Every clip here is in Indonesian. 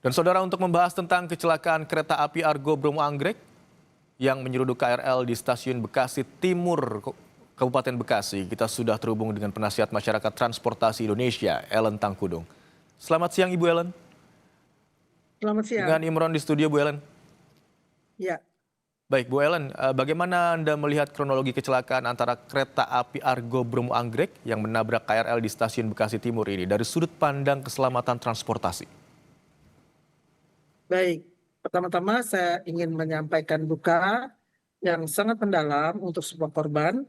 Dan saudara, untuk membahas tentang kecelakaan kereta api Argo Bromo Anggrek yang menyeruduk KRL di stasiun Bekasi Timur, Kabupaten Bekasi, kita sudah terhubung dengan penasihat masyarakat transportasi Indonesia, Ellen Tangkudung. Selamat siang Ibu Ellen. Selamat siang. Dengan Imron di studio, Bu Ellen. Ya, Baik, Bu Ellen, bagaimana Anda melihat kronologi kecelakaan antara kereta api Argo Bromo Anggrek yang menabrak KRL di stasiun Bekasi Timur ini dari sudut pandang keselamatan transportasi? baik. Pertama-tama saya ingin menyampaikan duka yang sangat mendalam untuk semua korban,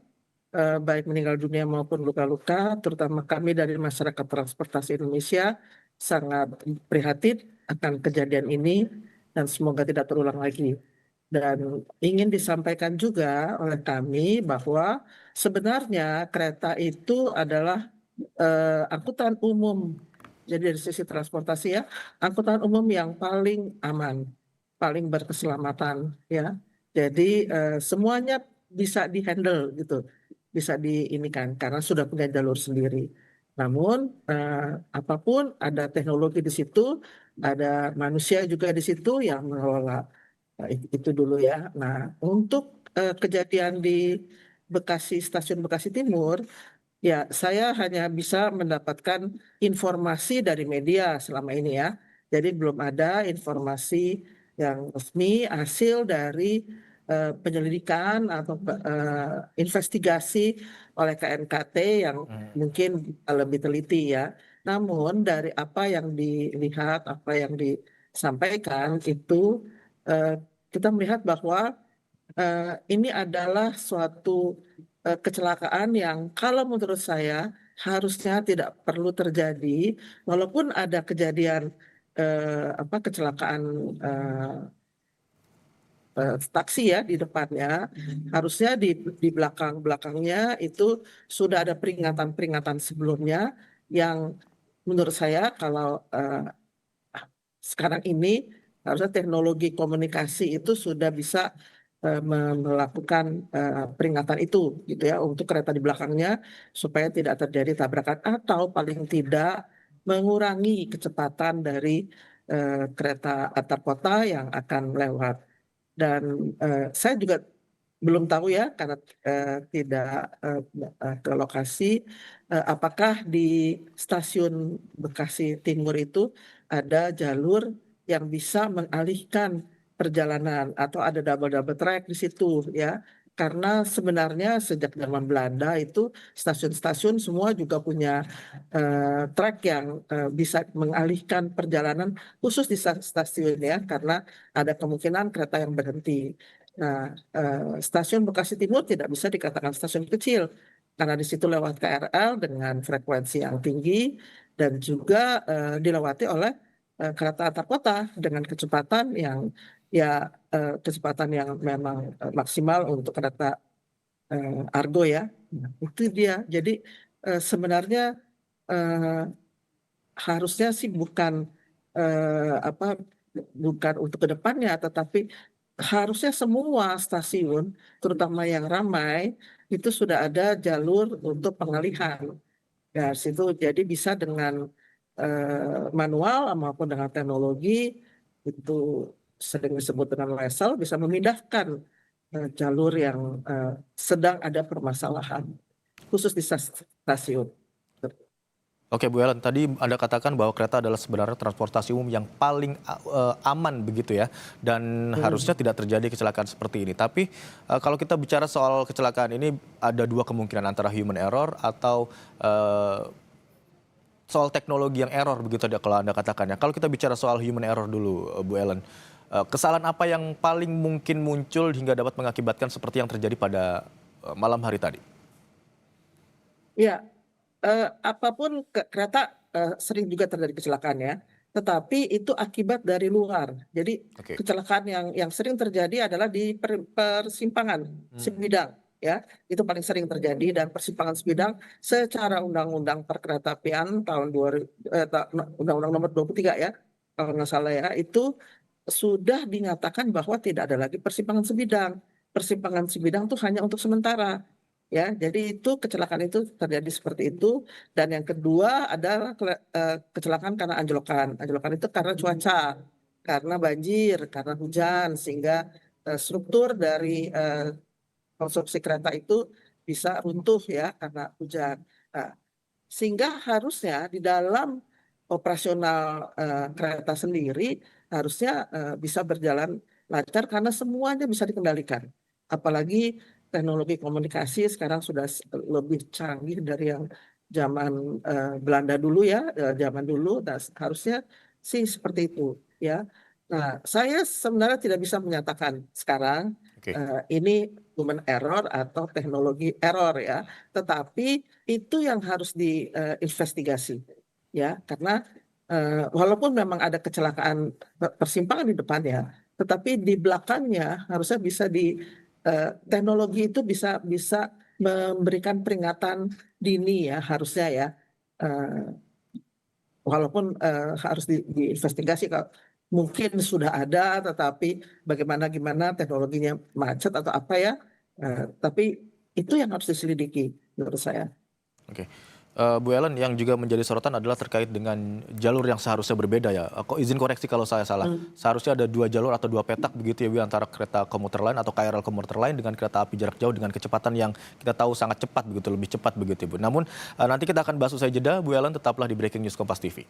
baik meninggal dunia maupun luka-luka, terutama kami dari masyarakat transportasi Indonesia sangat prihatin akan kejadian ini dan semoga tidak terulang lagi. Dan ingin disampaikan juga oleh kami bahwa sebenarnya kereta itu adalah angkutan umum. Jadi dari sisi transportasi ya, angkutan umum yang paling aman, paling berkeselamatan ya. Jadi semuanya bisa dihandle gitu, bisa diinikan karena sudah punya jalur sendiri. Namun apapun ada teknologi di situ, ada manusia juga di situ yang mengelola. Nah, itu dulu ya. Nah, untuk kejadian di Bekasi, Stasiun Bekasi Timur, ya, saya hanya bisa mendapatkan informasi dari media selama ini ya. Jadi belum ada informasi yang resmi hasil dari penyelidikan atau investigasi oleh KNKT yang mungkin lebih teliti ya. Namun dari apa yang dilihat, apa yang disampaikan itu eh, kita melihat bahwa ini adalah suatu kecelakaan yang kalau menurut saya harusnya tidak perlu terjadi, walaupun ada kejadian kecelakaan taksi ya di depannya, harusnya di belakangnya itu sudah ada peringatan-peringatan sebelumnya yang menurut saya kalau sekarang ini harusnya teknologi komunikasi itu sudah bisa melakukan peringatan itu gitu ya untuk kereta di belakangnya supaya tidak terjadi tabrakan atau paling tidak mengurangi kecepatan dari kereta antar kota yang akan lewat. Dan saya juga belum tahu ya karena tidak ke lokasi apakah di stasiun Bekasi Timur itu ada jalur yang bisa mengalihkan perjalanan atau ada double track di situ ya. Karena sebenarnya sejak zaman Belanda itu stasiun-stasiun semua juga punya track yang bisa mengalihkan perjalanan khusus di stasiun ya karena ada kemungkinan kereta yang berhenti. Nah, stasiun Bekasi Timur tidak bisa dikatakan stasiun kecil karena di situ lewat KRL dengan frekuensi yang tinggi dan juga dilewati oleh kereta antar kota dengan kecepatan yang ya kecepatan yang memang maksimal untuk kereta Argo ya. Nah, itu dia. Jadi sebenarnya eh, harusnya sih bukan apa bukan untuk kedepannya, tetapi harusnya semua stasiun, terutama yang ramai, itu sudah ada jalur untuk pengalihan. Ya, situ jadi bisa dengan manual maupun dengan teknologi itu sering disebut dengan wesel bisa memindahkan jalur yang sedang ada permasalahan khusus di stasiun. Oke, Bu Ellen, tadi Anda katakan bahwa kereta adalah sebenarnya transportasi umum yang paling aman begitu ya, dan harusnya tidak terjadi kecelakaan seperti ini. Tapi kalau kita bicara soal kecelakaan ini, ada dua kemungkinan antara human error atau soal teknologi yang error begitu ada kalau Anda katakan ya. Kalau kita bicara soal human error dulu, Bu Ellen, kesalahan apa yang paling mungkin muncul hingga dapat mengakibatkan seperti yang terjadi pada malam hari tadi? Ya, apapun kereta sering juga terjadi kecelakaan ya, tetapi itu akibat dari luar. Jadi Oke. kecelakaan yang sering terjadi adalah di persimpangan sebidang ya, itu paling sering terjadi dan persimpangan sebidang secara undang-undang perkeretaapian tahun Undang-Undang nomor 23 ya, kalau nggak salah ya, itu sudah dinyatakan bahwa tidak ada lagi persimpangan sebidang. Persimpangan sebidang itu hanya untuk sementara ya. Jadi itu kecelakaan itu terjadi seperti itu. Dan yang kedua adalah kecelakaan karena anjlokan. Anjlokan itu karena cuaca, karena banjir, karena hujan, sehingga struktur dari konstruksi kereta itu bisa runtuh ya karena hujan. Nah, sehingga harusnya di dalam operasional kereta sendiri harusnya bisa berjalan lancar karena semuanya bisa dikendalikan. Apalagi teknologi komunikasi sekarang sudah lebih canggih dari yang zaman Belanda dulu ya, zaman dulu. Nah, harusnya sih seperti itu ya. Nah, saya sebenarnya tidak bisa menyatakan sekarang Oke. ini human error atau teknologi error ya, tetapi itu yang harus diinvestigasi ya, karena walaupun memang ada kecelakaan persimpangan di depannya, tetapi di belakangnya harusnya bisa teknologi itu bisa bisa memberikan peringatan dini ya harusnya ya. Eh, Walaupun harus diinvestigasi kalau mungkin sudah ada, tetapi bagaimana gimana teknologinya macet atau apa ya, tapi itu yang harus diselidiki menurut saya. Oke. Bu Ellen, yang juga menjadi sorotan adalah terkait dengan jalur yang seharusnya berbeda ya. Kok izin koreksi kalau saya salah. Hmm. Seharusnya ada 2 jalur atau 2 petak begitu ya Bu, antara kereta komuter lain atau KRL komuter lain dengan kereta api jarak jauh dengan kecepatan yang kita tahu sangat cepat begitu, lebih cepat begitu Bu. Namun nanti kita akan bahas usai jeda. Bu Ellen tetaplah di Breaking News Kompas TV.